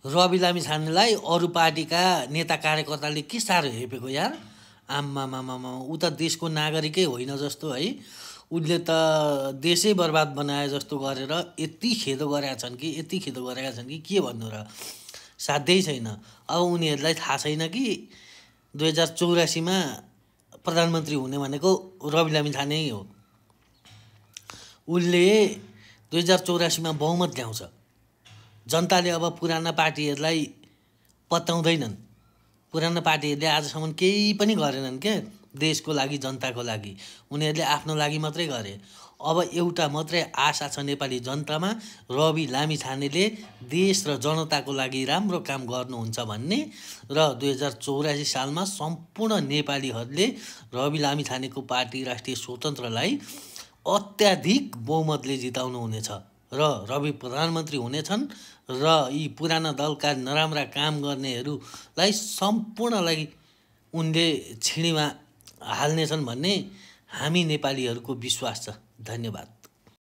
रवि लामिछानेलाई अरू पार्टीका नेता कार्यकर्ताले के साह्रो हेपेको यार। आम्मामामा, ऊ त देशको नागरिकै होइन जस्तो है। उसले त देशै बर्बाद बनाए जस्तो गरेर यति खेदो गरेका छन् कि के भन्नु र, साध्यै छैन। अब उनीहरूलाई थाहा छैन कि 2084मा प्रधानमन्त्री हुने भनेको रवि लामिछाने हो। उसले 2084मा बहुमत ल्याउँछ। जनताले अब पुराना पार्टीहरूलाई पत्याउँदैनन्। पुराना पार्टीहरूले आजसम्म केही पनि गरेनन् के देशको लागि, जनताको लागि। उनीहरूले आफ्नो लागि मात्रै गरे। अब एउटा मात्रै आशा छ नेपाली जनतामा, रवि लामिछानेले देश र जनताको लागि राम्रो काम गर्नुहुन्छ भन्ने। र 2084 सालमा सम्पूर्ण नेपालीहरूले रवि लामिछानेको पार्टी राष्ट्रिय स्वतन्त्रलाई अत्याधिक बहुमतले जिताउनु हुनेछ र रवि प्रधानमन्त्री हुनेछन् र यी पुराना दलका नराम्रा काम गर्नेहरूलाई सम्पूर्णलाई उनले छिडीमा हाल्नेछन् भन्ने हामी नेपालीहरूको विश्वास छ। धन्यवाद।